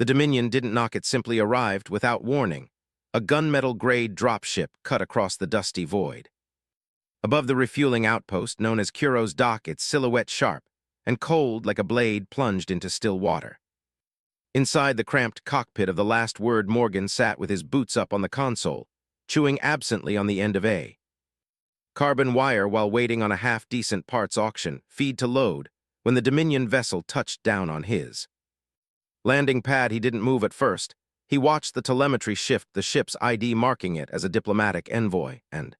The Dominion didn't knock, it simply arrived without warning. A gunmetal-grade dropship cut across the dusty void. Above the refueling outpost known as Kuro's dock, its silhouette sharp and cold like a blade plunged into still water. Inside the cramped cockpit of the Last Word, Morgan sat with his boots up on the console, chewing absently on the end of a carbon wire while waiting on a half-decent parts auction feed to load when the Dominion vessel touched down on his landing pad. He didn't move at first. He watched the telemetry shift, the ship's ID marking it as a diplomatic envoy, and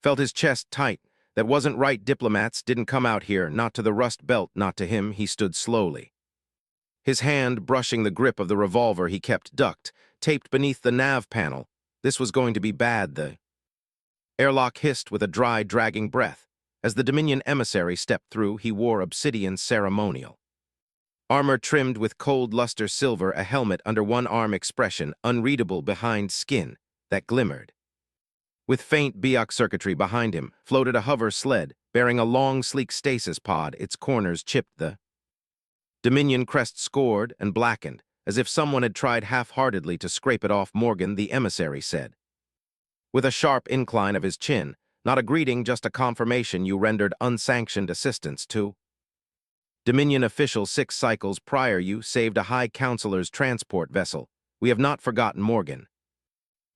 felt his chest tight. That wasn't right. Diplomats didn't come out here, not to the Rust Belt, not to him. He stood slowly, his hand brushing the grip of the revolver he kept ducked, taped beneath the nav panel. This was going to be bad. The airlock hissed with a dry, dragging breath. As the Dominion emissary stepped through, he wore obsidian ceremonial armor trimmed with cold luster silver, a helmet under one arm, expression unreadable behind skin that glimmered. With faint Biok circuitry behind him, floated a hover sled, bearing a long, sleek stasis pod, its corners chipped. The Dominion crest scored and blackened, as if someone had tried half-heartedly to scrape it off. Morgan, the emissary, said, with a sharp incline of his chin, not a greeting, just a confirmation. You rendered unsanctioned assistance to Dominion official 6 cycles prior. You saved a High Counselor's transport vessel. We have not forgotten. Morgan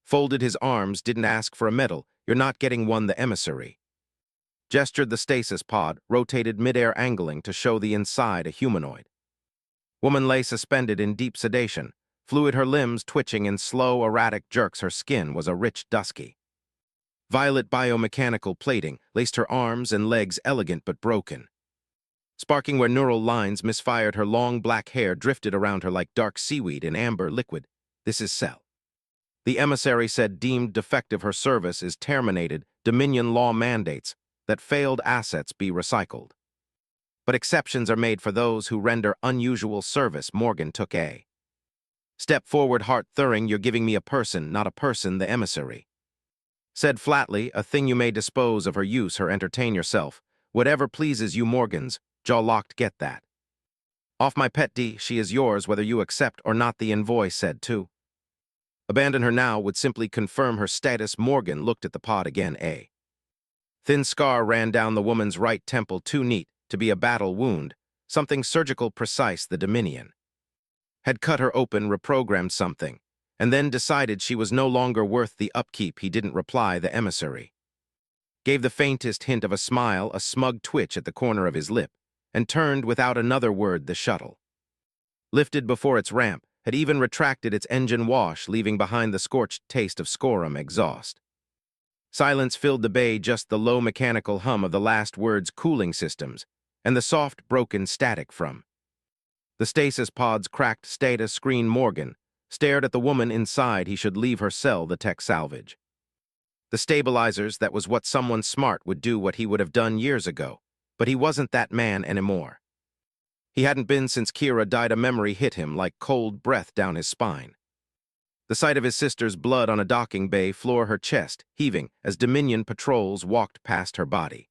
folded his arms. Didn't ask for a medal. You're not getting one. The emissary gestured the stasis pod, rotated midair, angling to show the inside. A humanoid woman lay suspended in deep sedation, fluid, her limbs twitching in slow, erratic jerks. Her skin was a rich, dusky violet. Biomechanical plating laced her arms and legs, elegant but broken, sparking where neural lines misfired. Her long black hair drifted around her like dark seaweed in amber liquid. This is Cell, the emissary said, deemed defective. Her service is terminated. Dominion law mandates that failed assets be recycled, but exceptions are made for those who render unusual service. Morgan took a step forward, heart thawing. You're giving me a person, not a person, the emissary said flatly. A thing you may dispose of. Her use, her entertain yourself. Whatever pleases you. Morgan's jaw locked. Get that off my pet D. She is yours whether you accept or not, the envoy said. To abandon her now would simply confirm her status. Morgan looked at the pod again. A thin scar ran down the woman's right temple, too neat to be a battle wound, something surgical precise. The Dominion had cut her open, reprogrammed something, and then decided she was no longer worth the upkeep. He didn't reply. The emissary gave the faintest hint of a smile, a smug twitch at the corner of his lip, and turned without another word. The shuttle lifted before its ramp, had even retracted its engine wash, leaving behind the scorched taste of scorum exhaust. Silence filled the bay, just the low mechanical hum of the Last Word's cooling systems, and the soft, broken static from the stasis pod's cracked status screen. Morgan stared at the woman inside. He should leave her cell. The tech salvage the stabilizers. That was what someone smart would do, what he would have done years ago. But he wasn't that man anymore. He hadn't been since Kira died. A memory hit him like cold breath down his spine. The sight of his sister's blood on a docking bay floor, her chest heaving as Dominion patrols walked past her body.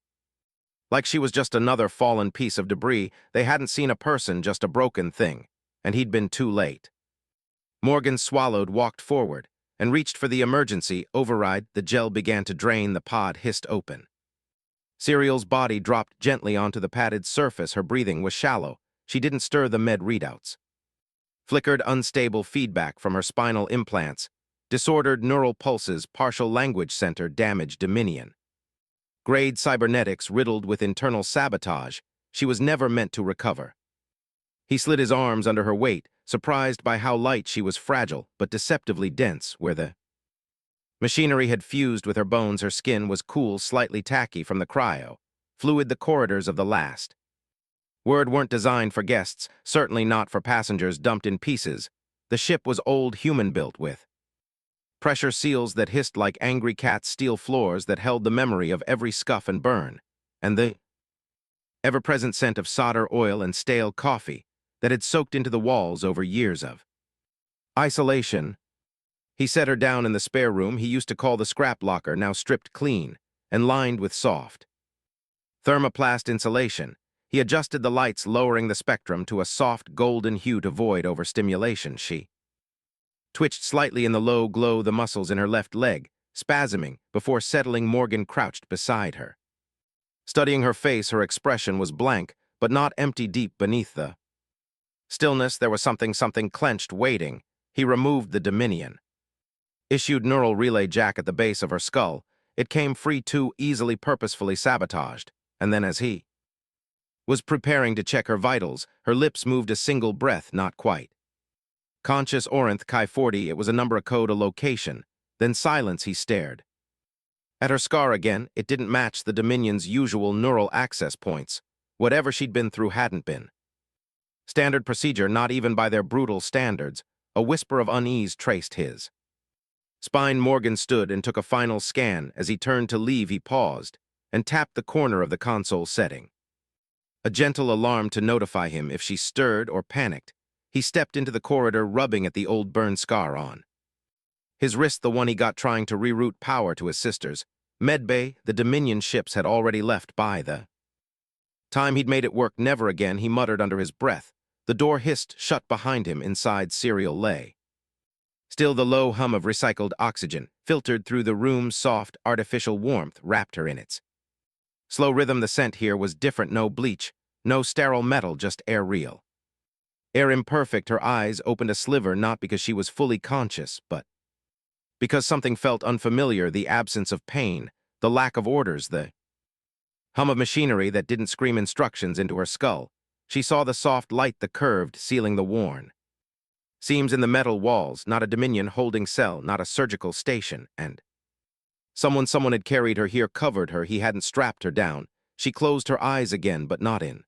Like she was just another fallen piece of debris. They hadn't seen a person, just a broken thing, and he'd been too late. Morgan swallowed, walked forward, and reached for the emergency override. The gel began to drain. The pod hissed open. Serial's body dropped gently onto the padded surface. Her breathing was shallow. She didn't stir. The med readouts flickered, unstable feedback from her spinal implants, disordered neural pulses, partial language center damage. Dominion grade cybernetics riddled with internal sabotage. She was never meant to recover. He slid his arms under her weight, surprised by how light she was, fragile but deceptively dense. Where the machinery had fused with her bones, her skin was cool, slightly tacky from the cryo fluid. The corridors of the Last Word weren't designed for guests, certainly not for passengers dumped in pieces. The ship was old, human-built, with pressure seals that hissed like angry cats, steel floors that held the memory of every scuff and burn, and the ever-present scent of solder, oil, and stale coffee that had soaked into the walls over years of isolation. He set her down in the spare room he used to call the scrap locker, now stripped clean and lined with soft thermoplast insulation. He adjusted the lights, lowering the spectrum to a soft golden hue to void overstimulation. She twitched slightly in the low glow, the muscles in her left leg, spasming, before settling. Morgan crouched beside her. Studying her face, her expression was blank, but not empty. Deep beneath the stillness, there was something clenched, waiting. He removed the Dominion. Issued neural relay jack at the base of her skull. It came free, too easily, purposefully sabotaged. And then as he was preparing to check her vitals, her lips moved a single breath. Not quite. Conscious Orinth Chi 40, it was a number, a code, a location. Then silence. He stared at her scar again. It didn't match the Dominion's usual neural access points. Whatever she'd been through hadn't been standard procedure, not even by their brutal standards. A whisper of unease traced his spine. Morgan stood and took a final scan. As he turned to leave, he paused and tapped the corner of the console setting. A gentle alarm to notify him if she stirred or panicked. He stepped into the corridor, rubbing at the old burn scar on his wrist, the one he got trying to reroute power to his sister's medbay. The Dominion ships had already left by the time he'd made it work. Never again, he muttered under his breath. The door hissed shut behind him. Inside, Serial lay. Still, the low hum of recycled oxygen filtered through the room's soft, artificial warmth, wrapped her in its slow rhythm. The scent here was different. No bleach, no sterile metal, just air. Real air, imperfect. Her eyes opened a sliver, not because she was fully conscious, but because something felt unfamiliar. The absence of pain, the lack of orders, the hum of machinery that didn't scream instructions into her skull. She saw the soft light, the curved ceiling, the worn seams in the metal walls. Not a Dominion holding cell, not a surgical station, and someone had carried her here, covered her. He hadn't strapped her down. She closed her eyes again, but not in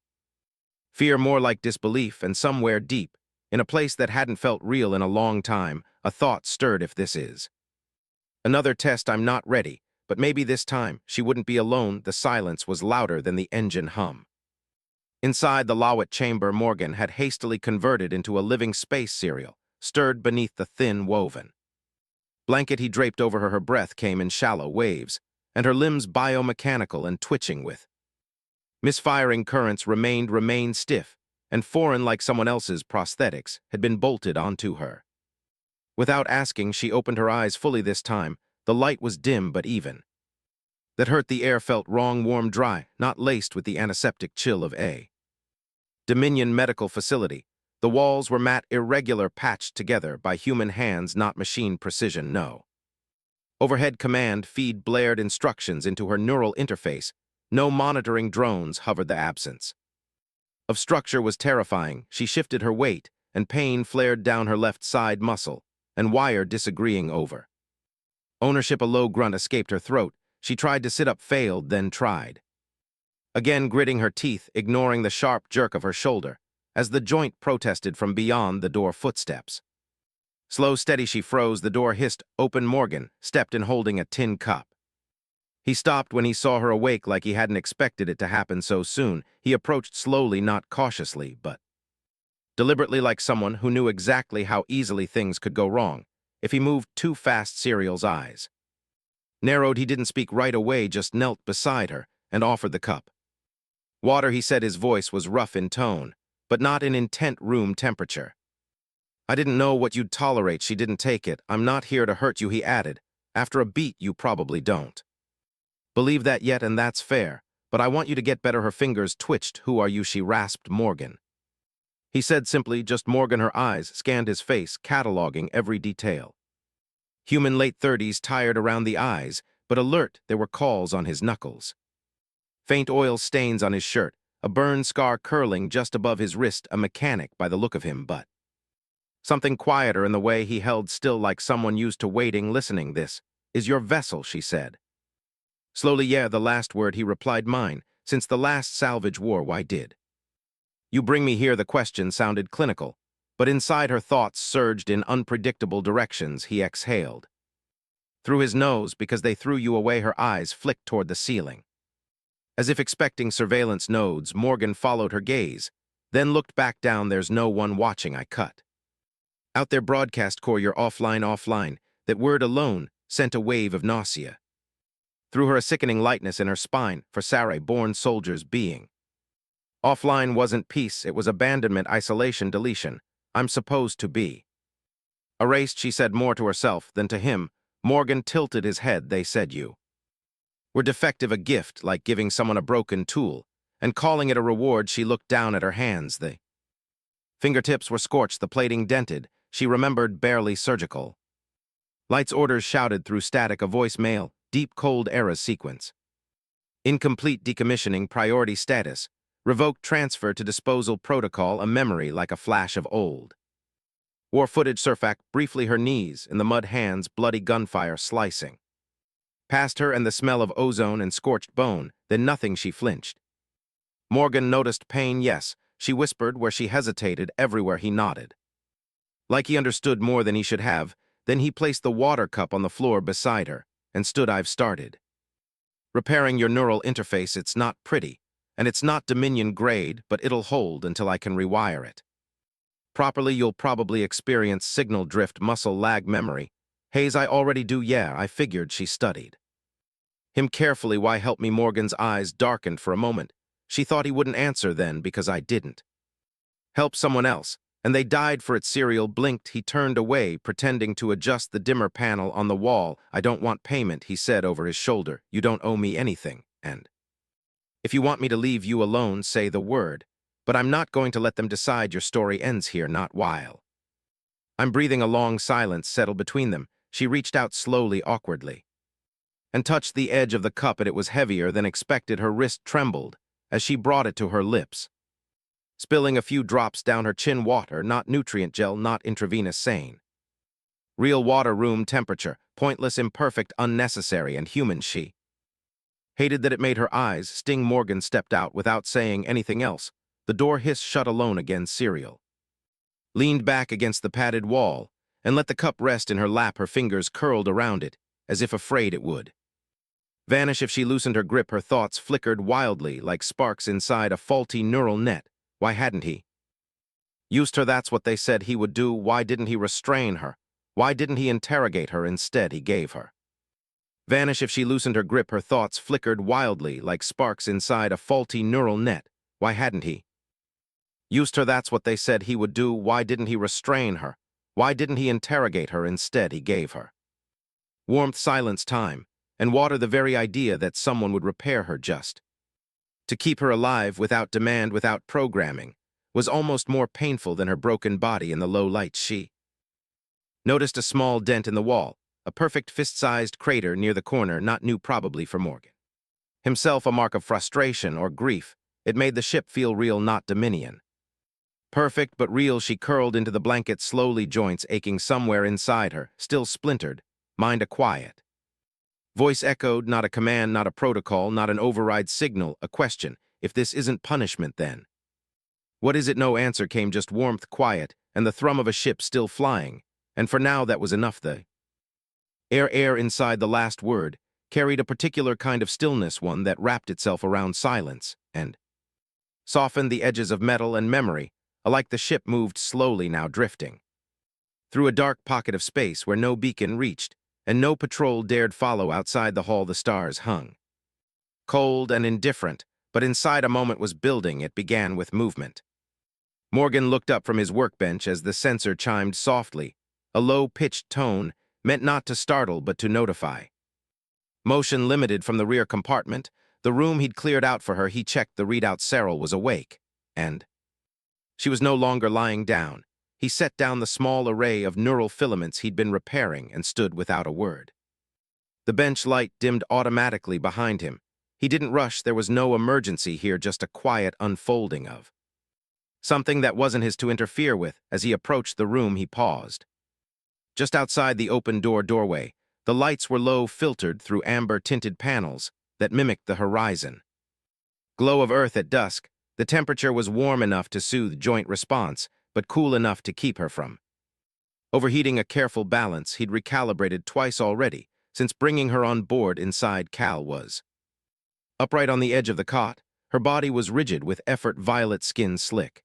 fear, more like disbelief. And somewhere deep, in a place that hadn't felt real in a long time, a thought stirred. If this is another test, I'm not ready. But maybe this time, she wouldn't be alone. The silence was louder than the engine hum. Inside the Lawit chamber, Morgan had hastily converted into a living space. Serial stirred beneath the thin woven blanket he draped over her. Her breath came in shallow waves, and her limbs biomechanical and twitching with misfiring currents. Remained stiff and foreign, like someone else's prosthetics had been bolted onto her. Without asking, she opened her eyes fully this time. The light was dim but even. That hurt. The air felt wrong, warm, dry, not laced with the antiseptic chill of a Dominion medical facility. The walls were matte, irregular, patched together by human hands, not machine precision. No overhead command feed blared instructions into her neural interface. No monitoring drones hovered. The absence of structure was terrifying. She shifted her weight, and pain flared down her left side muscle, and wire disagreeing over ownership. A low grunt escaped her throat. She tried to sit up, failed, then tried again, gritting her teeth, ignoring the sharp jerk of her shoulder, as the joint protested from beyond the door. Footsteps. Slow, steady, she froze. The door hissed open. Morgan stepped in, holding a tin cup. He stopped when he saw her awake, like he hadn't expected it to happen so soon. He approached slowly, not cautiously, but deliberately, like someone who knew exactly how easily things could go wrong if he moved too fast. Serial's eyes narrowed. He didn't speak right away, just knelt beside her and offered the cup. Water, he said. His voice was rough in tone, but not in intent. Room temperature. I didn't know what you'd tolerate. She didn't take it. I'm not here to hurt you, he added. After a beat, you probably don't believe that yet, and that's fair, but I want you to get better. Her fingers twitched. Who are you? She rasped. Morgan. He said simply, just Morgan. Her eyes scanned his face, cataloging every detail. Human, late 30s, tired around the eyes, but alert. There were calls on his knuckles. Faint oil stains on his shirt, a burn scar curling just above his wrist. A mechanic by the look of him, but something quieter in the way he held still, like someone used to waiting, listening. This is your vessel, she said. Slowly, yeah, the last word, he replied. Mine. Since the last salvage war. Why did you bring me here? The question sounded clinical, but inside her thoughts surged in unpredictable directions. He exhaled through his nose. Because they threw you away. Her eyes flicked toward the ceiling, as if expecting surveillance nodes. Morgan followed her gaze, then looked back down. There's no one watching. I cut out their broadcast core. You're offline. That word alone sent a wave of nausea through her, a sickening lightness in her spine. For Sarai, born soldiers, being Offline wasn't peace, it was abandonment, isolation, deletion. I'm supposed to be. Erased, she said more to herself than to him. Morgan tilted his head. They said you were defective, a gift, like giving someone a broken tool, and calling it a reward. She looked down at her hands. The fingertips were scorched, the plating dented. She remembered barely surgical. Lights orders shouted through static, a voicemail, deep cold errors sequence. Incomplete decommissioning, priority status, revoked transfer to disposal protocol, a memory like a flash of old. War footage surfac, briefly her knees, in the mud hands, bloody gunfire slicing. Past her and the smell of ozone and scorched bone, then nothing, she flinched. Morgan noticed pain, yes, she whispered where she hesitated, everywhere he nodded. Like he understood more than he should have, then he placed the water cup on the floor beside her, and stood. I've started repairing your neural interface. It's not pretty, and it's not Dominion grade, but it'll hold until I can rewire it. Properly, you'll probably experience signal drift, muscle lag, memory. Haze, I already do, yeah, I figured. She studied him carefully. Why help me? Morgan's eyes darkened for a moment. She thought he wouldn't answer then, because I didn't. Help someone else, and they died for it. Serial blinked. He turned away, pretending to adjust the dimmer panel on the wall. I don't want payment, he said over his shoulder. You don't owe me anything, and if you want me to leave you alone, say the word. But I'm not going to let them decide your story ends here, not while I'm breathing. A long silence settled between them. She reached out slowly, awkwardly, and touched the edge of the cup, and it was heavier than expected. Her wrist trembled as she brought it to her lips, spilling a few drops down her chin. Water, not nutrient gel, not intravenous, sane. Real water, room temperature, pointless, imperfect, unnecessary, and human. She hated that it made her eyes sting. Morgan stepped out without saying anything else. The door hissed shut alone again. Serial leaned back against the padded wall and let the cup rest in her lap. Her fingers curled around it, as if afraid it would vanish if she loosened her grip. Her thoughts flickered wildly like sparks inside a faulty neural net. Why hadn't he used her? That's what they said he would do. Why didn't he restrain her? Why didn't he interrogate her? Instead, he gave her vanish if she loosened her grip. Her thoughts flickered wildly like sparks inside a faulty neural net. Why hadn't he used her? That's what they said he would do. Why didn't he restrain her? Why didn't he interrogate her? Instead, he gave her warmth, silence, time, and water. The very idea that someone would repair her just to keep her alive, without demand, without programming, was almost more painful than her broken body. In the low light, she noticed a small dent in the wall, a perfect fist-sized crater near the corner, not new probably for Morgan himself, a mark of frustration or grief. It made the ship feel real, not Dominion. Perfect but real. She curled into the blanket slowly, joints aching somewhere inside her, still splintered, mind a quiet voice echoed, not a command, not a protocol, not an override signal, a question. If this isn't punishment, then what is it? No answer came, just warmth, quiet, and the thrum of a ship still flying. And for now, that was enough. The air inside the last word carried a particular kind of stillness, one that wrapped itself around silence and softened the edges of metal and memory, alike. The ship moved slowly now, drifting through a dark pocket of space where no beacon reached, and no patrol dared follow. Outside the hall, the stars hung cold and indifferent, but inside a moment was building. It began with movement. Morgan looked up from his workbench as the sensor chimed softly, a low-pitched tone meant not to startle but to notify. Motion limited from the rear compartment, the room he'd cleared out for her. He checked the readout. Cyril was awake, and she was no longer lying down. He set down the small array of neural filaments he'd been repairing and stood without a word. The bench light dimmed automatically behind him. He didn't rush. There was no emergency here, just a quiet unfolding of something that wasn't his to interfere with. As he approached the room, he paused. Just outside the open doorway, the lights were low, filtered through amber-tinted panels that mimicked the horizon. Glow of Earth at dusk, the temperature was warm enough to soothe joint response, but cool enough to keep her from overheating. A careful balance he'd recalibrated twice already since bringing her on board. Inside, Cal was upright on the edge of the cot. Her body was rigid with effort, violet skin slick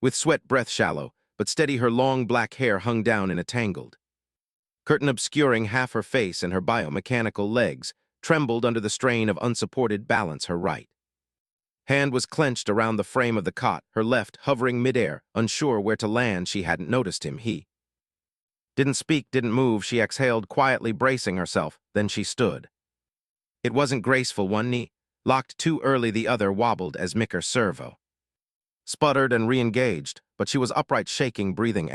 with sweat, breath shallow but steady. Her long black hair hung down in a tangled curtain obscuring half her face, and her biomechanical legs trembled under the strain of unsupported balance. Her right Hand was clenched around the frame of the cot, her left hovering midair, unsure where to land. She hadn't noticed him. He didn't speak, didn't move. She exhaled, quietly bracing herself. Then she stood. It wasn't graceful. One knee locked too early, the other wobbled as Micker servo sputtered and re-engaged, but she was upright, shaking, breathing.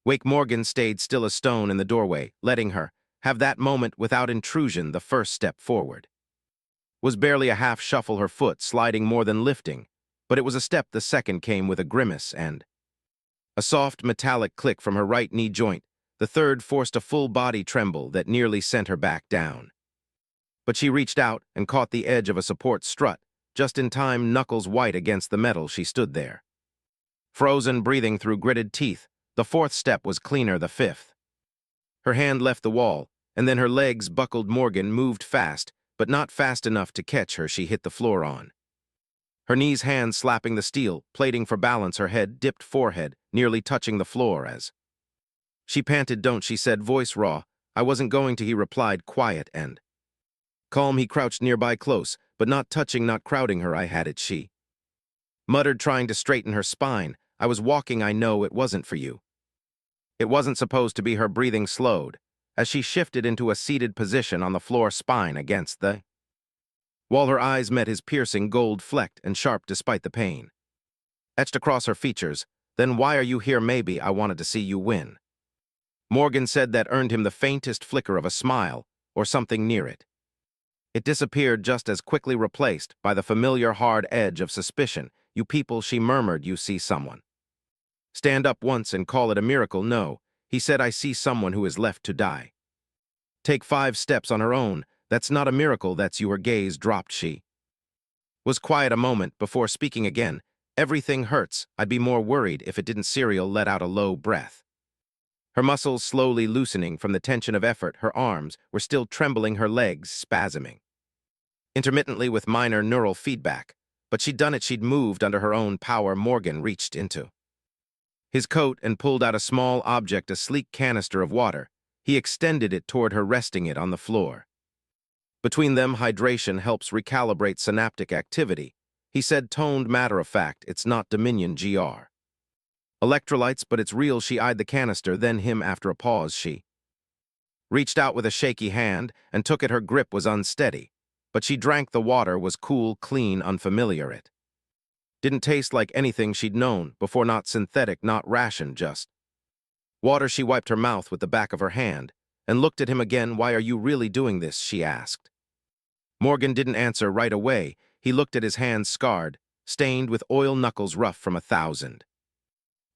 Wake Morgan stayed still as stone in the doorway, letting her have that moment without intrusion. The first step forward was barely a half shuffle, her foot sliding more than lifting, but it was a step. The second came with a grimace and a soft metallic click from her right knee joint. The third forced a full body tremble that nearly sent her back down. But she reached out and caught the edge of a support strut, just in time, knuckles white against the metal. She stood there, frozen, breathing through gritted teeth. The fourth step was cleaner. The fifth. Her hand left the wall, and then her legs buckled. Morgan moved fast, but not fast enough to catch her. She hit the floor on her knees, hands slapping the steel plating for balance. Her head dipped, forehead nearly touching the floor as she panted. "Don't," she said, voice raw. "I wasn't going to," he replied, quiet and calm. He crouched nearby, close, but not touching, not crowding her. "I had it," she muttered, trying to straighten her spine. "I was walking. I know it wasn't for you." It wasn't supposed to be. Her breathing slowed as she shifted into a seated position on the floor, spine against the wall. Her eyes met his, piercing, gold-flecked and sharp despite the pain etched across her features. "Then why are you here?" "Maybe I wanted to see you win," Morgan said. That earned him the faintest flicker of a smile, or something near it. It disappeared just as quickly, replaced by the familiar hard edge of suspicion. "You people," she murmured, "you see someone stand up once and call it a miracle?" "No," he said, "I see someone who is left to die. Take 5 steps on her own. That's not a miracle, that's you." Her gaze dropped. She was quiet a moment before speaking again. "Everything hurts. I'd be more worried if it didn't." Serial let out a low breath, her muscles slowly loosening from the tension of effort. Her arms were still trembling, her legs spasming intermittently with minor neural feedback. But she'd done it. She'd moved under her own power. Morgan reached into his coat and pulled out a small object, a sleek canister of water. He extended it toward her, resting it on the floor. Between them, hydration helps recalibrate synaptic activity, he said, toned matter of fact. "It's not Dominion GR electrolytes, but it's real." She eyed the canister, then him. After a pause, she reached out with a shaky hand and took it. Her grip was unsteady, but she drank. The water was cool, clean, unfamiliar. It didn't taste like anything she'd known before, not synthetic, not ration, just water. She wiped her mouth with the back of her hand and looked at him again. "Why are you really doing this?" she asked. Morgan didn't answer right away. He looked at his hands, scarred, stained with oil, knuckles rough from 1,000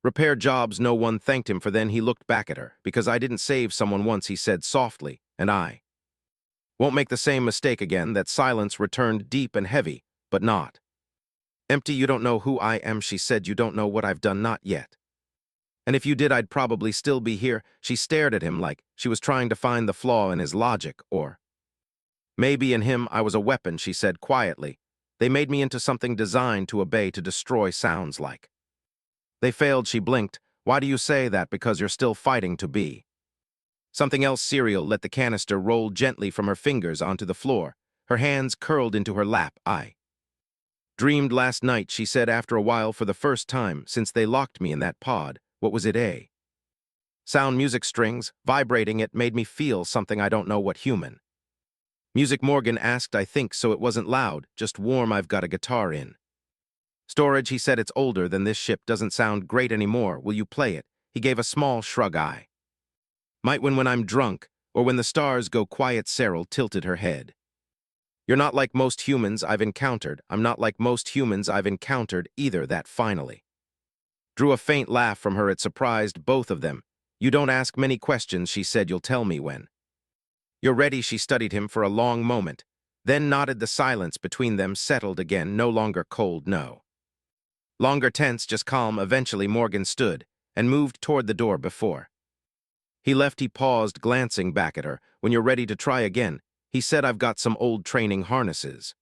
repair jobs. No one thanked him for. Then he looked back at her. "Because I didn't save someone once," he said softly, "and I won't make the same mistake again." That silence returned, deep and heavy, but not empty. "You don't know who I am," she said. "You don't know what I've done, not yet. And if you did, I'd probably still be here." She stared at him like she was trying to find the flaw in his logic, or maybe in him. "I was a weapon," she said quietly. "They made me into something designed to obey, to destroy." "Sounds like they failed." She blinked. "Why do you say that?" "Because you're still fighting to be something else." Serial let the canister roll gently from her fingers onto the floor. Her hands curled into her lap. "I dreamed last night," she said after a while, "for the first time since they locked me in that pod." "What was it?" "A sound, music, strings, vibrating. It made me feel something I don't know what." "Human music?" Morgan asked. "I think so. It wasn't loud, just warm. I've got a guitar in storage," he said. "It's older than this ship, doesn't sound great anymore. Will you play it?" He gave a small shrug. "I might when I'm drunk, or when the stars go quiet." Cyril tilted her head. "You're not like most humans I've encountered." "I'm not like most humans I've encountered either." That finally drew a faint laugh from her. It surprised both of them. "You don't ask many questions," she said. "You'll tell me when you're ready." She studied him for a long moment, then nodded. The silence between them settled again, no longer cold, no longer tense, just calm. Eventually, Morgan stood and moved toward the door. Before he left, he paused, glancing back at her. "When you're ready to try again," he said, "I've got some old training harnesses.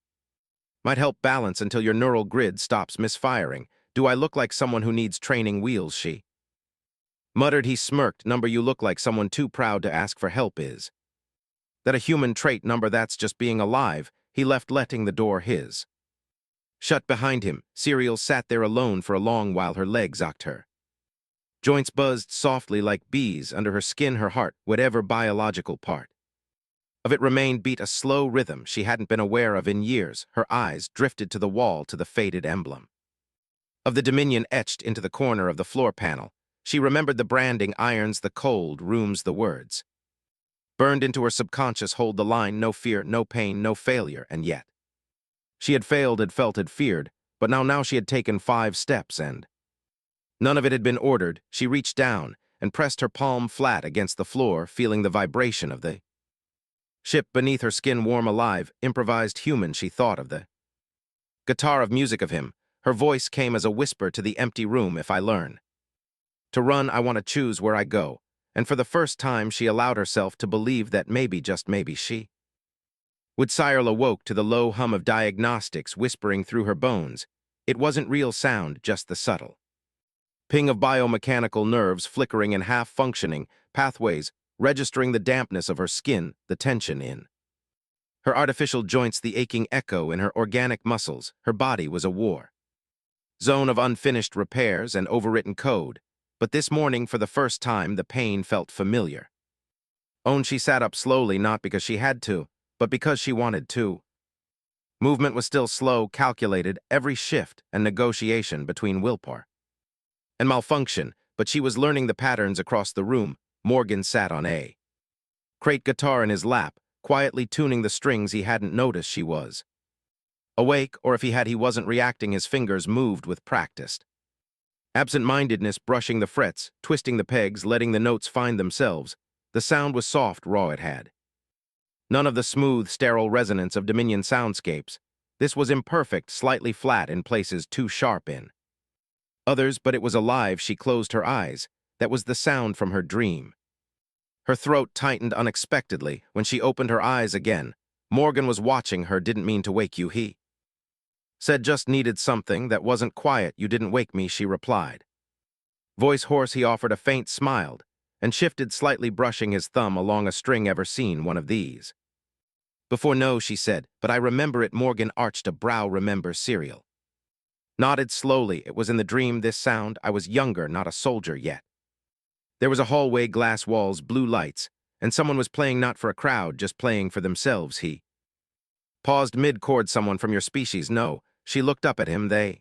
Might help balance until your neural grid stops misfiring." "Do I look like someone who needs training wheels?" she muttered. He smirked. "Number, you look like someone too proud to ask for help. Is that a human trait? Number, that's just being alive." He left, letting the door his Shut behind him, Serial sat there alone for a long while, her legs ocked her. Joints buzzed softly like bees, under her skin her heart, whatever biological part of it remained, beat a slow rhythm she hadn't been aware of in years. Her eyes drifted to the wall, to the faded emblem of the Dominion etched into the corner of the floor panel. She remembered the branding, irons, the cold rooms, the words. Burned into her subconscious, hold the line, no fear, no pain, no failure, and yet. She had failed, had felt, had feared, but now she had taken 5 steps, and none of it had been ordered. She reached down and pressed her palm flat against the floor, feeling the vibration of the ship beneath her skin, warm, alive, improvised, human. She thought of the guitar, of music, of him. Her voice came as a whisper to the empty room. If I learn to run, I want to choose where I go. And for the first time, she allowed herself to believe that maybe, just maybe, she would. Cyril awoke to the low hum of diagnostics whispering through her bones. It wasn't real sound, just the subtle ping of biomechanical nerves flickering and half-functioning pathways, registering the dampness of her skin, the tension in her artificial joints, the aching echo in her organic muscles. Her body was a war zone of unfinished repairs and overwritten code. But this morning, for the first time, the pain felt familiar. She sat up slowly, not because she had to, but because she wanted to. Movement was still slow, calculated, every shift and negotiation between willpower and malfunction, but she was learning the patterns across the room. Morgan sat on a crate guitar in his lap, quietly tuning the strings. He hadn't noticed she was awake, or if he had, he wasn't reacting. His fingers moved with practiced absent-mindedness, brushing the frets, twisting the pegs, letting the notes find themselves. The sound was soft, raw. It had none of the smooth, sterile resonance of Dominion soundscapes. This was imperfect, slightly flat in places, too sharp in others, but it was alive. She closed her eyes. That was the sound from her dream. Her throat tightened unexpectedly. When she opened her eyes again, Morgan was watching her. Didn't mean to wake you, he said. Just needed something that wasn't quiet. You didn't wake me, she replied. Voice hoarse, he offered a faint smile and shifted slightly, brushing his thumb along a string. Ever seen one of these before? No, she said, but I remember it. Morgan arched a brow. Remember? Serial nodded slowly. It was in the dream, this sound. I was younger, not a soldier yet. There was a hallway, glass walls, blue lights, and someone was playing, not for a crowd, just playing for themselves. He paused mid-chord. Someone from your species? No. She looked up at him. They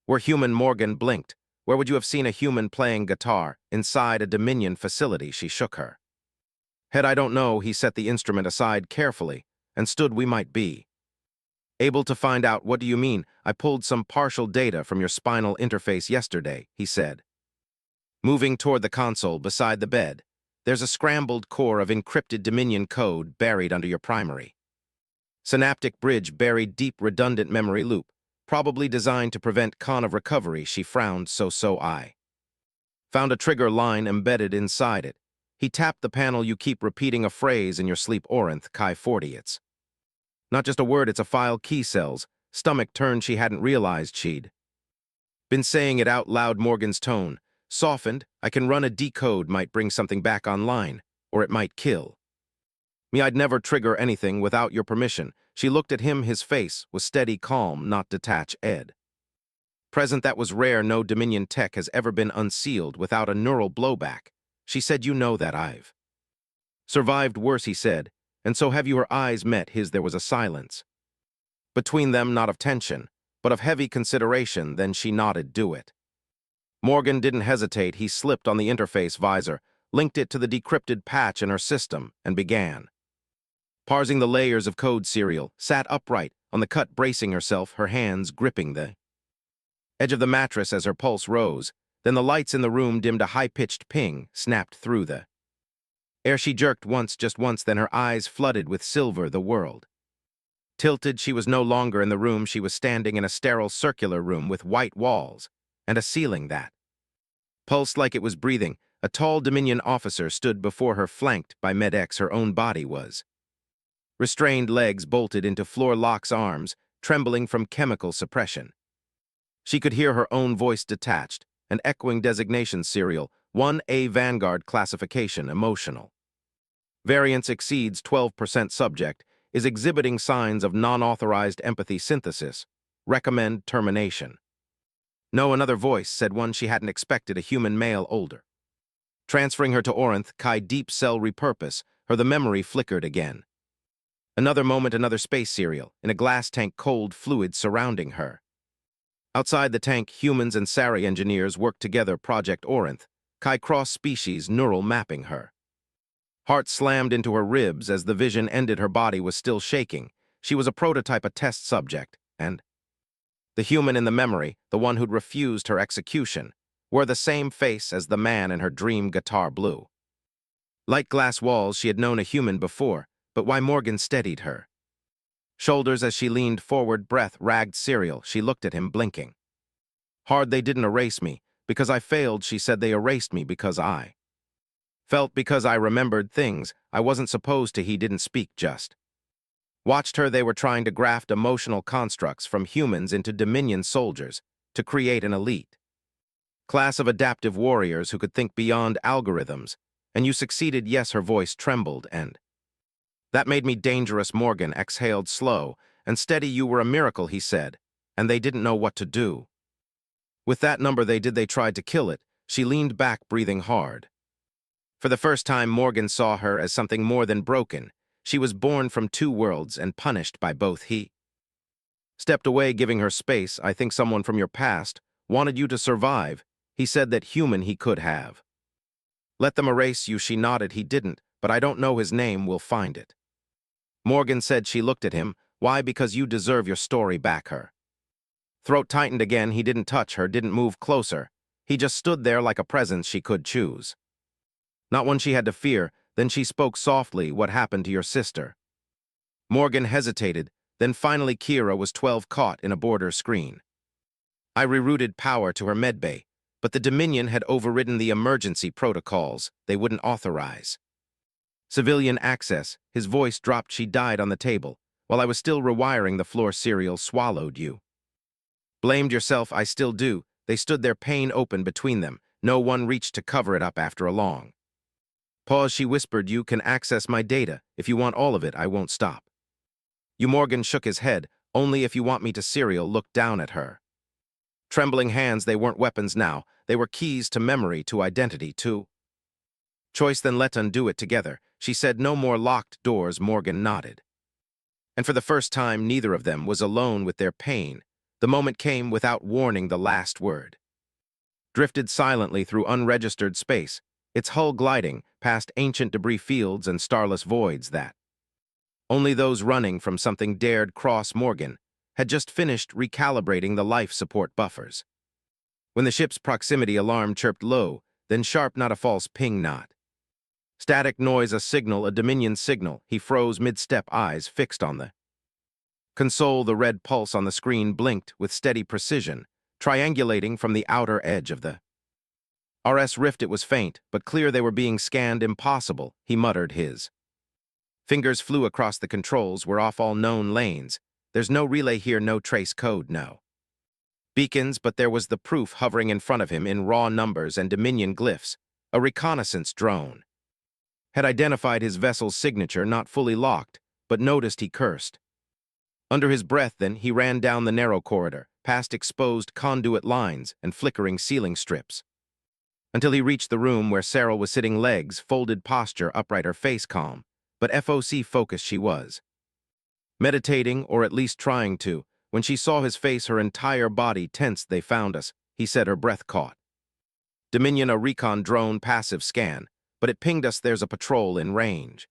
were human. Morgan blinked. Where would you have seen a human playing guitar? Inside a Dominion facility. She shook her head. I don't know. He set the instrument aside carefully and stood. We might be able to find out. What do you mean? I pulled some partial data from your spinal interface yesterday, he said, moving toward the console beside the bed. There's a scrambled core of encrypted Dominion code buried under your primary synaptic bridge, buried deep, redundant memory loop, probably designed to prevent con of recovery. She frowned. So I found a trigger line embedded inside it. He tapped the panel. You keep repeating a phrase in your sleep. Orinth Chi 40. It's not just a word, it's a file. Key cells. Stomach turned. She hadn't realized she'd been saying it out loud. Morgan's tone softened. I can run a decode, might bring something back online, or it might kill me. I'd never trigger anything without your permission. She looked at him. His face was steady, calm, not detached. Present. That was rare. No Dominion tech has ever been unsealed without a neural blowback. She said, you know that I've survived worse, he said, and so have you. Her eyes met his. There was a silence between them, not of tension, but of heavy consideration. Then she nodded. Do it. Morgan didn't hesitate. He slipped on the interface visor, linked it to the decrypted patch in her system, and began parsing the layers of code. Serial sat upright on the cut, bracing herself, her hands gripping the edge of the mattress as her pulse rose. Then the lights in the room dimmed. A high-pitched ping snapped through the air. She jerked once, just once, then her eyes flooded with silver. The world tilted. She was no longer in the room. She was standing in a sterile circular room with white walls and a ceiling that pulsed like it was breathing. A tall Dominion officer stood before her, flanked by Med-X. Her own body was restrained, legs bolted into floor locks, arms trembling from chemical suppression. She could hear her own voice detached, an echoing designation. Serial 1A, Vanguard classification, emotional variance exceeds 12%. Subject is exhibiting signs of non-authorized empathy synthesis. recommend termination. No, another voice said, one she hadn't expected, a human male older. Transferring her to Orinth, Kai deep cell repurpose, her the memory flickered again. Another moment, another space serial, in a glass tank, cold fluid surrounding her. Outside the tank, humans and Sari engineers worked together, Project Orinth, Kai cross-species neural mapping her. Heart slammed into her ribs as the vision ended. Her body was still shaking. She was a prototype, a test subject, and the human in the memory, the one who'd refused her execution, wore the same face as the man in her dream guitar blue. Light glass walls, she had known a human before, but why? Morgan steadied her shoulders as she leaned forward, breath ragged cereal. She looked at him, blinking. Hard. They didn't erase me because I failed, she said. They erased me because I felt, because I remembered things I wasn't supposed to. He didn't speak, just watched her. They were trying to graft emotional constructs from humans into Dominion soldiers to create an elite class of adaptive warriors who could think beyond algorithms. And you succeeded. Yes, her voice trembled, and that made me dangerous. Morgan exhaled slow and steady. You were a miracle, he said, and they didn't know what to do with that number. They did. They tried to kill it. She leaned back, breathing hard. For the first time, Morgan saw her as something more than broken. She was born from two worlds and punished by both. He stepped away, giving her space. I think someone from your past wanted you to survive. He said that human he could have. Let them erase you. She nodded. He didn't, but I don't know his name. We'll find it. Morgan said. She looked at him. Why? Because you deserve your story back. Her throat tightened again. He didn't touch her, didn't move closer. He just stood there like a presence she could choose. Not one she had to fear. Then she spoke softly. What happened to your sister? Morgan hesitated. Then finally, Kira was 12, caught in a border screen. I rerouted power to her medbay, but the Dominion had overridden the emergency protocols. They wouldn't authorize civilian access. His voice dropped. She died on the table. While I was still rewiring the floor. Cereal swallowed. You blamed yourself. I still do. They stood there, pain open between them. No one reached to cover it up. After a long pause, she whispered, you can access my data. If you want all of it, I won't stop you. Morgan shook his head. Only if you want me to. Cereal looked down at her trembling hands. They weren't weapons now. They were keys to memory, to identity, to choice. Then let's undo it together. She said, no more locked doors. Morgan nodded. And for the first time, neither of them was alone with their pain. The moment came without warning. The last word drifted silently through unregistered space, its hull gliding past ancient debris fields and starless voids that only those running from something dared cross. Morgan had just finished recalibrating the life support buffers when the ship's proximity alarm chirped low, then sharp. Not a false ping, not static noise, a signal, a Dominion signal. He froze mid-step, eyes fixed on the console. The red pulse on the screen blinked with steady precision, triangulating from the outer edge of the RS rift. It was faint, but clear. They were being scanned. Impossible, he muttered. His fingers flew across the controls. We're off all known lanes. There's no relay here, no trace code, no beacons, but there was the proof hovering in front of him in raw numbers and Dominion glyphs. A reconnaissance drone had identified his vessel's signature, not fully locked, but noticed. He cursed under his breath. Then he ran down the narrow corridor, past exposed conduit lines and flickering ceiling strips, until he reached the room where Sarah was sitting, legs folded, posture upright, her face calm, but FOC focused. She was meditating, or at least trying to. When she saw his face, her entire body tensed. They found us, he said, her breath caught. Dominion, a recon drone, passive scan, but it pinged us. There's a patrol in range.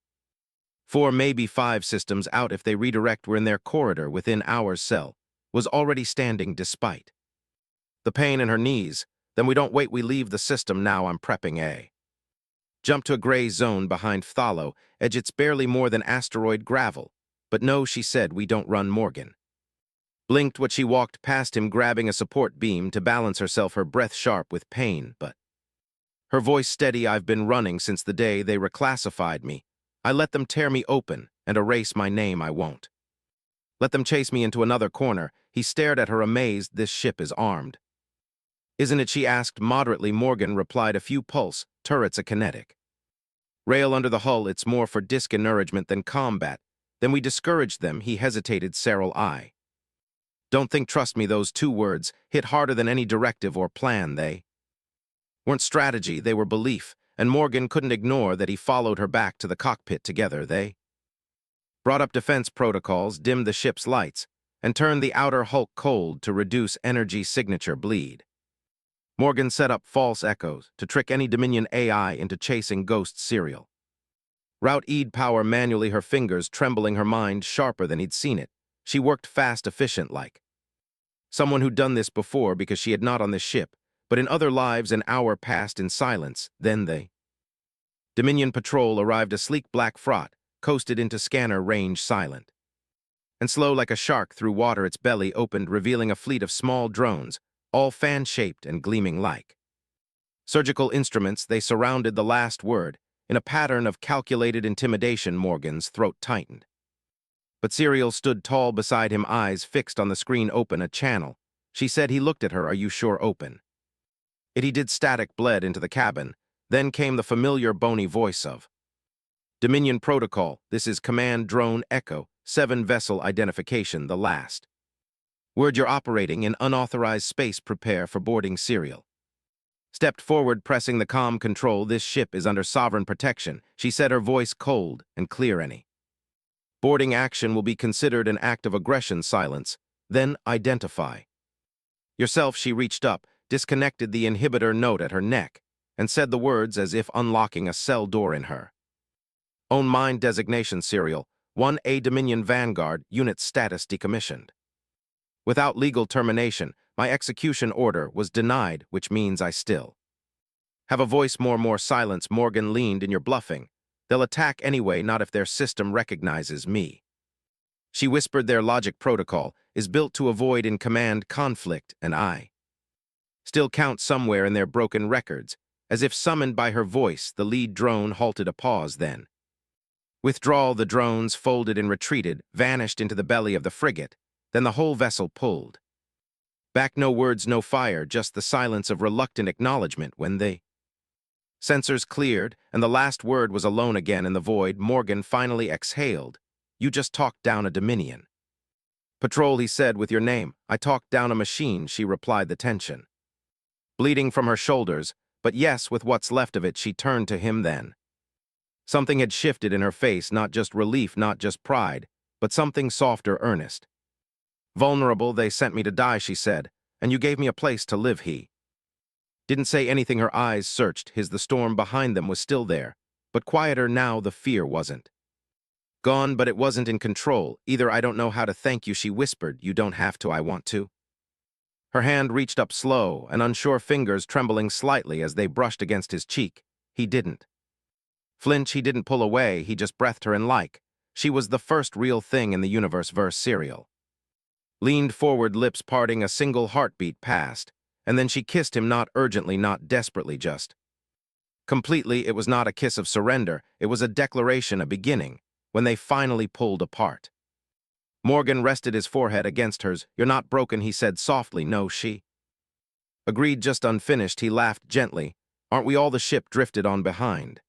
4, maybe 5 systems out. If they redirect, we're in their corridor within hours. Cell was already standing despite the pain in her knees. Then we don't wait, we leave the system now. I'm prepping a jump to a gray zone behind Phthalo edge. It's barely more than asteroid gravel. But no, she said, we don't run. Morgan blinked what she walked past him, grabbing a support beam to balance herself, her breath sharp with pain, but her voice steady. I've been running since the day they reclassified me. I let them tear me open and erase my name. I won't let them chase me into another corner. He stared at her, amazed. This ship is armed, isn't it? She asked moderately. Morgan replied, a few pulse turrets, a kinetic rail under the hull. It's more for disc nourishment than combat. Then we discouraged them. He hesitated. Cyril, I Don't think trust me, those two words hit harder than any directive or plan. They weren't strategy, they were belief, and Morgan couldn't ignore that he followed her back to the cockpit together. They brought up defense protocols, dimmed the ship's lights, and turned the outer hulk cold to reduce energy signature bleed. Morgan set up false echoes to trick any Dominion AI into chasing ghost serial. Route E'd power manually, her fingers trembling, her mind sharper than he'd seen it. She worked fast, efficient-like. Someone who'd done this before because she had not on this ship, but in other lives an hour passed in silence. Then they Dominion patrol arrived, a sleek black fraught, coasted into scanner range silent. And slow like a shark through water, its belly opened, revealing a fleet of small drones, all fan-shaped and gleaming like surgical instruments. They surrounded the last word. In a pattern of calculated intimidation, Morgan's throat tightened. But Serial stood tall beside him, eyes fixed on the screen. Open a channel. She said. He looked at her. Are you sure? Open it. He did. Static bled into the cabin. Then came the familiar bony voice of Dominion Protocol. This is Command Drone Echo, 7 vessel identification. The last word, you're operating in unauthorized space. Prepare for boarding. Serial stepped forward, pressing the comm control. This ship is under sovereign protection, she said, her voice cold and clear. Any boarding action will be considered an act of aggression. Silence. Then identify yourself. She reached up, disconnected the inhibitor note at her neck, and said the words as if unlocking a cell door in her own mind. Designation Serial 1A, Dominion Vanguard, unit status decommissioned. Without legal termination, my execution order was denied, which means I still have a voice. More silence. Morgan leaned. In your bluffing. They'll attack anyway, not if their system recognizes me. She whispered. Their logic protocol is built to avoid in-command conflict, and I still count somewhere in their broken records. As if summoned by her voice, the lead drone halted. A pause, then withdrawal. The drones folded and retreated, vanished into the belly of the frigate. Then the whole vessel pulled back. No words, no fire, just the silence of reluctant acknowledgement. When the sensors cleared and the last word was alone again in the void, Morgan finally exhaled. You just talked down a Dominion patrol, he said, with your name. I talked down a machine, she replied, the tension bleeding from her shoulders. But yes, with what's left of it. She turned to him then. Something had shifted in her face, not just relief, not just pride, but something softer, earnest. Vulnerable. They sent me to die, she said, and you gave me a place to live. He didn't say anything. Her eyes searched his. The storm behind them was still there, but quieter now. The fear wasn't gone, but it wasn't in control either. I don't know how to thank you, she whispered. You don't have to, I want to. Her hand reached up, slow and unsure, fingers trembling slightly as they brushed against his cheek. He didn't flinch, he didn't pull away, he just breathed her in like she was the first real thing in the universe. Verse. Serial leaned forward, lips parting. A single heartbeat passed, and then she kissed him, not urgently, not desperately, just completely. It was not a kiss of surrender, it was a declaration, a beginning. When they finally pulled apart, Morgan rested his forehead against hers. You're not broken, he said softly. No, she agreed, just unfinished. He laughed gently. Aren't we all? The ship drifted on behind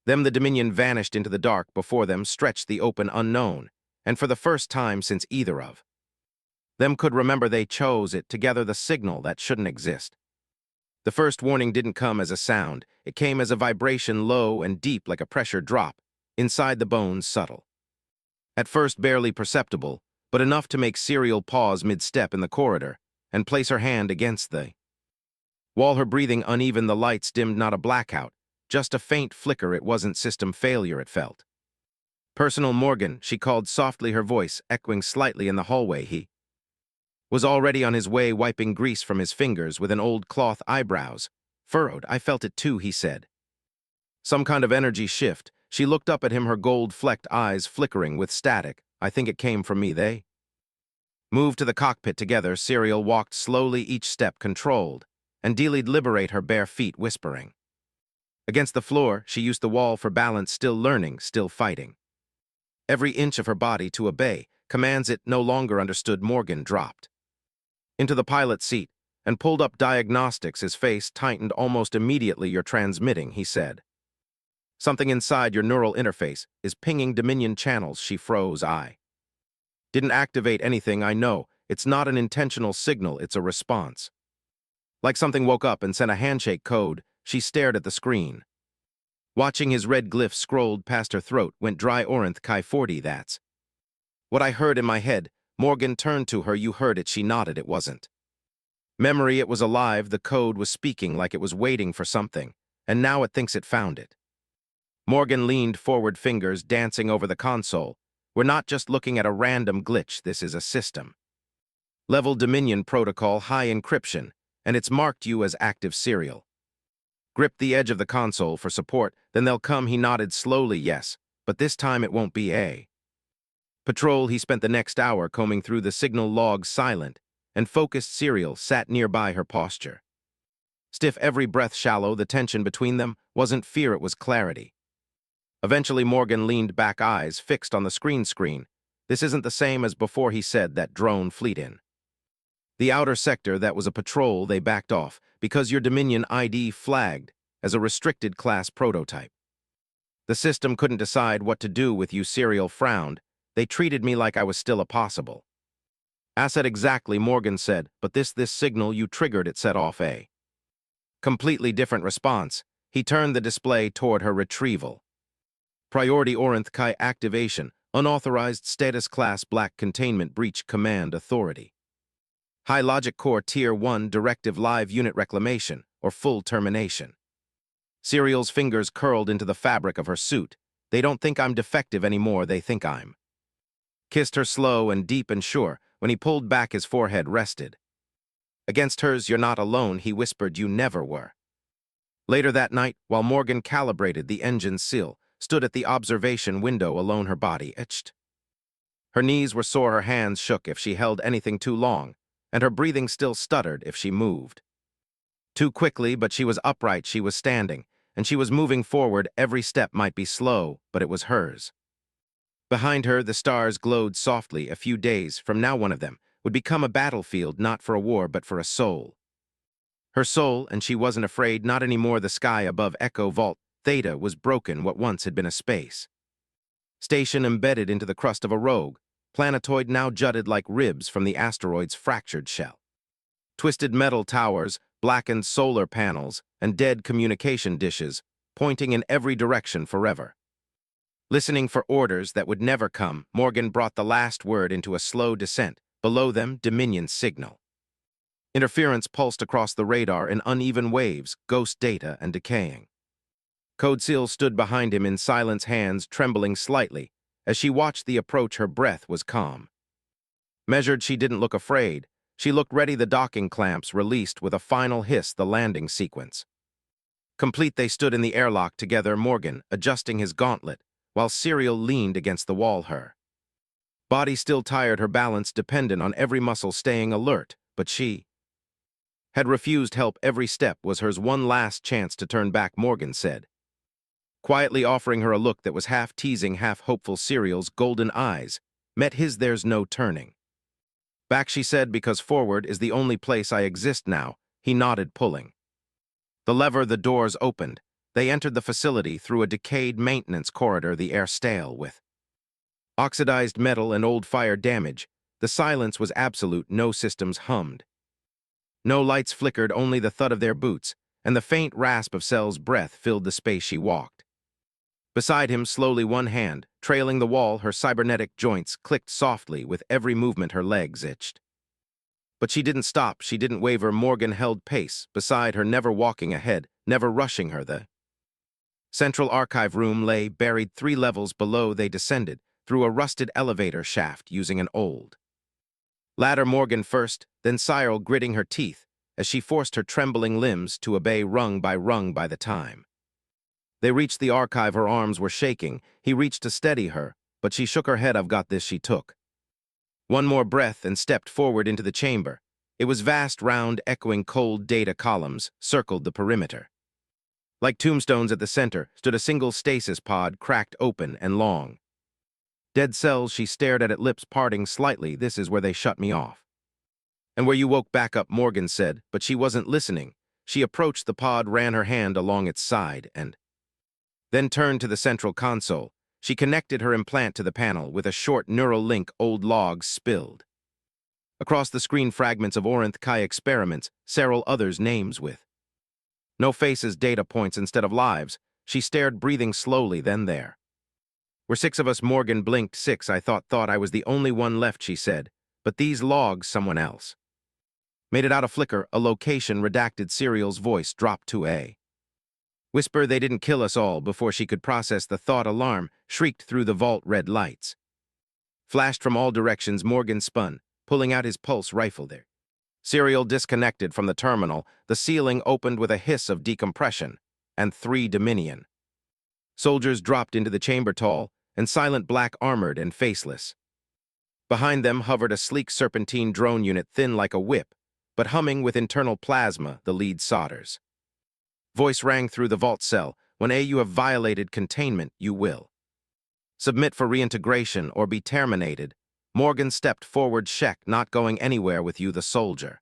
them. The Dominion vanished into the dark. Before them stretched the open unknown, and for the first time since either of them could remember, they chose it together, the signal that shouldn't exist. The first warning didn't come as a sound. It came as a vibration, low and deep like a pressure drop inside the bones, subtle. At first barely perceptible, but enough to make Serial pause mid-step in the corridor and place her hand against the wall, her breathing uneven. The lights dimmed, not a blackout, just a faint flicker. It wasn't system failure, it felt personal. Morgan, she called softly, her voice echoing slightly in the hallway. He was already on his way, wiping grease from his fingers with an old cloth, eyebrows furrowed. I felt it too, he said. Some kind of energy shift. She looked up at him, her gold-flecked eyes flickering with static. I think it came from me. They moved to the cockpit together. Serial walked slowly, each step controlled, and Dealey'd liberate her bare feet, whispering against the floor. She used the wall for balance, still learning, still fighting every inch of her body to obey commands it no longer understood. Morgan dropped into the pilot seat and pulled up diagnostics. His face tightened almost immediately. You're transmitting, he said. Something inside your neural interface is pinging Dominion channels. She froze. I didn't activate anything, I know. It's not an intentional signal, it's a response. Like something woke up and sent a handshake code, she stared at the screen. Watching his red glyph scrolled past her throat went dry Orinth Chi 40, that's. What I heard in my head, Morgan turned to her, you heard it, she nodded, it wasn't. Memory, it was alive, the code was speaking like it was waiting for something, and now it thinks it found it. Morgan leaned forward, fingers dancing over the console. We're not just looking at a random glitch, this is a system. Level Dominion Protocol, high encryption, and it's marked you as active serial. Grip the edge of the console for support, then they'll come, he nodded slowly, yes, but this time it won't be a patrol. He spent the next hour combing through the signal logs, silent, and focused. Serial sat nearby, her posture stiff, every breath shallow. The tension between them wasn't fear, it was clarity. Eventually Morgan leaned back, eyes fixed on the screen. This isn't the same as before, he said, that drone fleet in the outer sector, that was a patrol, they backed off, because your Dominion ID flagged as a restricted class prototype. The system couldn't decide what to do with you. Serial frowned. They treated me like I was still a possible asset. Exactly, Morgan said, but this signal you triggered, it set off a completely different response. He turned the display toward her. Retrieval. Priority Orinth Chi activation. Unauthorized status class black containment breach command authority. High logic core tier 1 directive live unit reclamation or full termination. Serial's fingers curled into the fabric of her suit. They don't think I'm defective anymore, they think I'm. Kissed her slow and deep and sure. When he pulled back, his forehead rested against hers. You're not alone, he whispered, you never were. Later that night, while Morgan calibrated the engine seal, stood at the observation window alone, her body itched. Her knees were sore, her hands shook if she held anything too long, and her breathing still stuttered if she moved too quickly, but she was upright, she was standing, and she was moving forward. Every step might be slow, but it was hers. Behind her, the stars glowed softly. A few days from now, one of them would become a battlefield, not for a war, but for a soul. Her soul, and she wasn't afraid, not anymore. The sky above Echo Vault Theta was broken, what once had been a space station embedded into the crust of a rogue planetoid now jutted like ribs from the asteroid's fractured shell. Twisted metal towers, blackened solar panels, and dead communication dishes, pointing in every direction forever. Listening for orders that would never come, Morgan brought the last word into a slow descent. Below them, Dominion signal. Interference pulsed across the radar in uneven waves, ghost data and decaying. Code Seal stood behind him in silence, hands trembling slightly. As she watched the approach, her breath was calm. Measured, she didn't look afraid. She looked ready. The docking clamps released with a final hiss, the landing sequence complete. They stood in the airlock together, Morgan adjusting his gauntlet, while Serial leaned against the wall, her body still tired, her balance dependent on every muscle staying alert, but she had refused help. Every step was hers, one last chance to turn back, Morgan said, quietly offering her a look that was half teasing, half hopeful. Serial's golden eyes met his. There's no turning back, she said, because forward is the only place I exist now. He nodded, pulling the lever. The doors opened. They entered the facility through a decayed maintenance corridor, the air stale with oxidized metal and old fire damage. The silence was absolute. No systems hummed. No lights flickered, only the thud of their boots, and the faint rasp of Cell's breath filled the space. She walked beside him slowly, one hand trailing the wall. Her cybernetic joints clicked softly with every movement. Her legs itched. But she didn't stop, she didn't waver. Morgan held pace beside her, never walking ahead, never rushing her. The central archive room lay buried 3 levels below. They descended through a rusted elevator shaft using an old ladder. Morgan first, then Cyril, gritting her teeth as she forced her trembling limbs to obey, rung by rung. By the time they reached the archive, her arms were shaking. He reached to steady her, but she shook her head. I've got this, she took one more breath and stepped forward into the chamber. It was vast, round, echoing. Cold data columns circled the perimeter. Like tombstones, at the center stood a single stasis pod, cracked open and long. Dead cells. She stared at it, lips parting slightly. This is where they shut me off. And where you woke back up, Morgan said, but she wasn't listening. She approached the pod, ran her hand along its side, and then turned to the central console. She connected her implant to the panel with a short neural link. Old logs spilled Across the screen, fragments of Orinth Kai experiments, several others' names with no faces, data points instead of lives. She stared, breathing slowly, then there. We're 6 of us. Morgan blinked. 6, I thought I was the only one left, she said. But these logs, someone else. Made it out a flicker, a location redacted. Serial's voice dropped to a whisper. They didn't kill us all. Before she could process the thought, alarm shrieked through the vault. Red lights flashed from all directions. Morgan spun, pulling out his pulse rifle there. Serial disconnected from the terminal. The ceiling opened with a hiss of decompression, and 3 Dominion soldiers dropped into the chamber, tall and silent, black armored and faceless. Behind them hovered a sleek serpentine drone unit, thin like a whip, but humming with internal plasma, the lead solders. Voice rang through the vault cell. When you have violated containment, you will submit for reintegration or be terminated. Morgan stepped forward. Sheck, not going anywhere with you. The soldier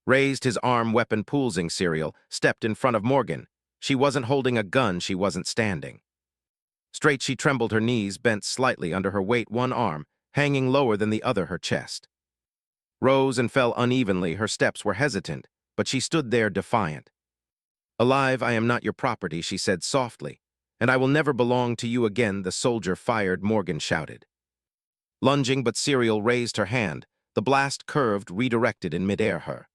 raised his arm, weapon poolsing. Serial stepped in front of Morgan. She wasn't holding a gun, she wasn't standing straight. She trembled, her knees bent slightly under her weight, one arm hanging lower than the other. Her chest rose and fell unevenly. Her steps were hesitant, but she stood there defiant. Alive, I am not your property, she said softly, and I will never belong to you again. The soldier fired, Morgan shouted. Lunging, but Serial raised her hand. The blast curved, redirected in midair. Her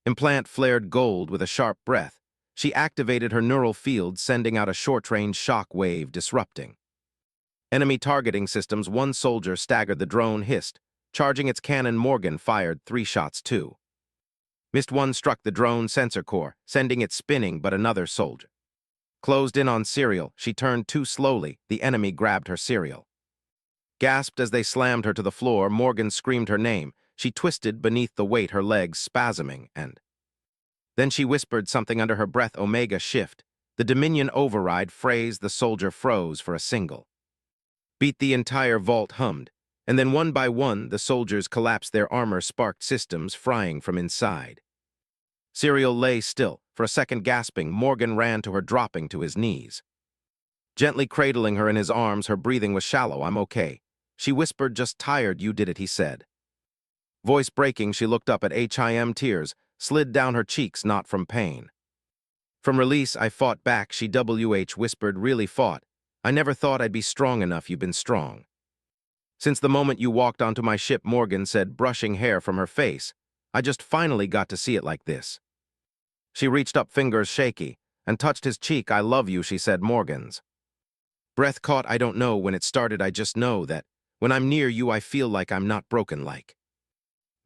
implant flared gold with a sharp breath. She activated her neural field, sending out a short-range shock wave, disrupting enemy targeting systems. One soldier staggered. The drone hissed, charging its cannon. Morgan fired 3 shots. 2 missed. One struck the drone sensor core, sending it spinning, but another soldier closed in on Serial. She turned too slowly. The enemy grabbed her. Serial gasped as they slammed her to the floor. Morgan screamed her name. She twisted beneath the weight, her legs spasming, and then she whispered something under her breath. Omega shift. The Dominion override phrase. The soldier froze for a single beat. The entire vault hummed, and then one by one the soldiers collapsed, their armor sparked, systems frying from inside. Serial lay still, for a second gasping. Morgan ran to her, dropping to his knees, gently cradling her in his arms. Her breathing was shallow. I'm okay, she whispered. Just tired. You did it, he said. Voice breaking, she looked up at him. Tears slid down her cheeks, not from pain, from release. I fought back, she whispered. Really fought. I never thought I'd be strong enough. You've been strong since the moment you walked onto my ship, Morgan said, brushing hair from her face. I just finally got to see it like this. She reached up, fingers shaky, and touched his cheek. I love you, she said. Morgan's breath caught. I don't know when it started. I just know that when I'm near you, I feel like I'm not broken, like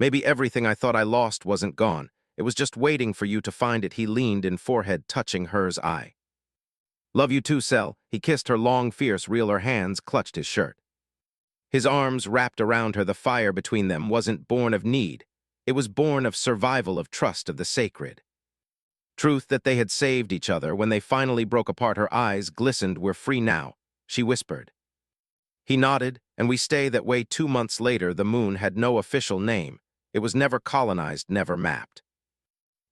maybe everything I thought I lost wasn't gone. It was just waiting for you to find it. He leaned in, forehead touching hers. I love you too, Cell. He kissed her, long, fierce, real. Her hands clutched his shirt. His arms wrapped around her. The fire between them wasn't born of need. It was born of survival, of trust, of the sacred truth that they had saved each other. When they finally broke apart, her eyes glistened. We're free now, she whispered. He nodded, and we stay that way. 2 months later, the moon had no official name. It was never colonized, never mapped.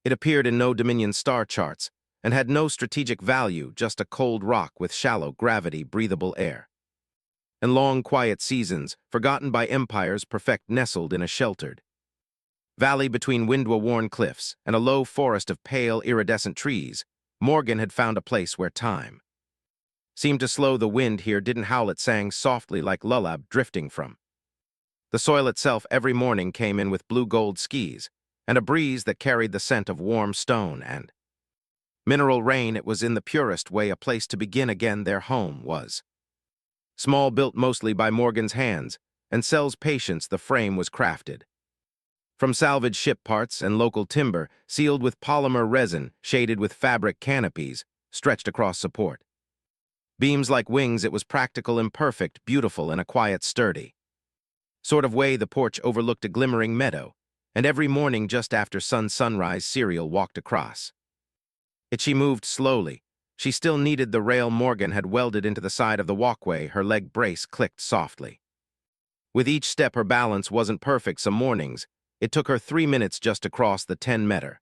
It appeared in no Dominion star charts, and had no strategic value, just a cold rock with shallow gravity, breathable air, and long, quiet seasons, forgotten by empires, perfect, nestled in a sheltered valley between wind-worn cliffs and a low forest of pale, iridescent trees. Morgan had found a place where time seemed to slow. The wind here didn't howl, it sang softly like lullaby, drifting from the soil itself. Every morning came in with blue-gold skis, and a breeze that carried the scent of warm stone and mineral rain. It was in the purest way a place to begin again. Their home was small, built mostly by Morgan's hands and Cell's patience. The frame was crafted from salvaged ship parts and local timber, sealed with polymer resin, shaded with fabric canopies, stretched across support beams like wings. It was practical, imperfect, beautiful, in a quiet, sturdy sort of way. The porch overlooked a glimmering meadow, and every morning just after sunrise, Serial walked across it. She moved slowly. She still needed the rail Morgan had welded into the side of the walkway. Her leg brace clicked softly. With each step, her balance wasn't perfect. Some mornings, it took her 3 minutes just to cross the 10-meter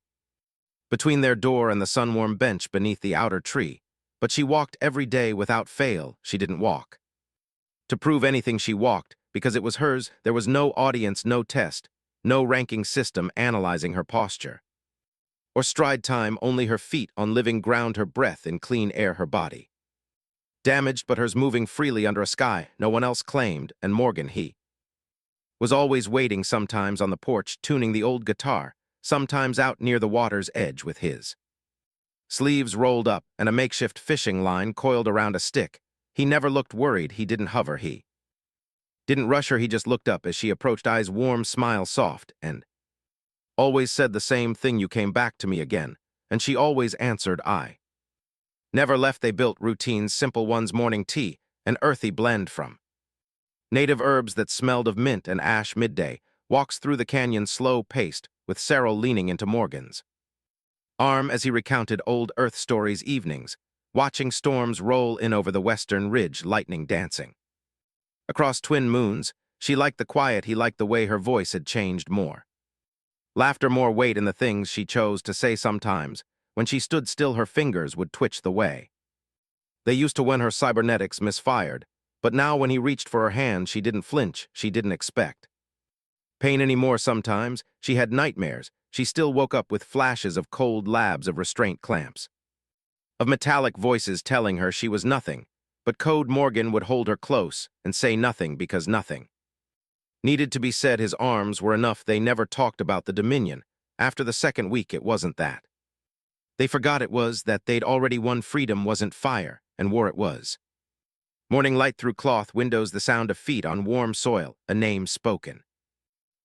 between their door and the sun-warm bench beneath the outer tree. But she walked every day without fail. She didn't walk to prove anything. She walked because it was hers. There was no audience, no test, no ranking system analyzing her posture. Or stride time, only her feet on living ground, her breath in clean air, her body. Damaged, but hers moving freely under a sky no one else claimed, and Morgan, he was always waiting, sometimes on the porch, tuning the old guitar, sometimes out near the water's edge with his sleeves rolled up and a makeshift fishing line coiled around a stick. He never looked worried, he didn't hover, he didn't rush her, he just looked up as she approached, eyes warm, smile soft, and always said the same thing, "You came back to me again." And she always answered, "I never left." They built routines, simple ones, morning tea, an earthy blend from native herbs that smelled of mint and ash, midday, walks through the canyon slow-paced, with Cyril leaning into Morgan's arm as he recounted old Earth stories, evenings, watching storms roll in over the western ridge, lightning dancing across twin moons. She liked the quiet, he liked the way her voice had changed, more laughter, more weight in the things she chose to say. Sometimes, when she stood still, her fingers would twitch the way they used to when her cybernetics misfired, but now when he reached for her hand, she didn't flinch, she didn't expect pain anymore. Sometimes she had nightmares. She still woke up with flashes of cold labs, of restraint clamps, of metallic voices telling her she was nothing. But Code Morgan would hold her close and say nothing, because nothing needed to be said. His arms were enough. They never talked about the Dominion. After the second week, it wasn't that they forgot, it was that they'd already won. Freedom wasn't fire, and war it was. Morning light through cloth windows, the sound of feet on warm soil, a name spoken.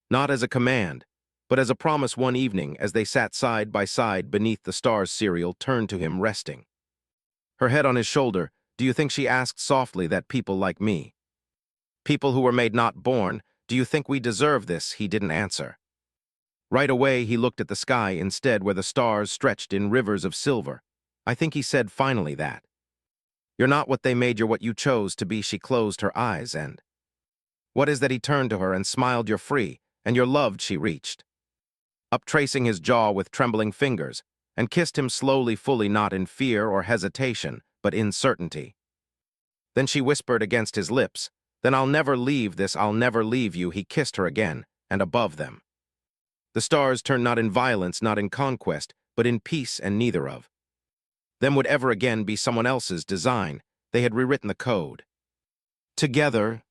Not as a command, but as a promise. One evening, as they sat side by side beneath the stars, Serial turned to him, resting her head on his shoulder. "Do you think," she asked softly, "that people like me, people who were made, not born, do you think we deserve this?" He didn't answer. Right away, he looked at the sky instead, where the stars stretched in rivers of silver. "I think," he said finally, "that you're not what they made, you're what you chose to be." She closed her eyes. "And what is that?" He turned to her and smiled. "You're free, and you're loved." She reached up, tracing his jaw with trembling fingers, and kissed him slowly, fully, not in fear or hesitation, but in certainty. Then she whispered against his lips, "Then I'll never leave this, I'll never leave you." He kissed her again, and above them the stars turned, not in violence, not in conquest, but in peace, and neither of them would ever again be someone else's design. They had rewritten the code together,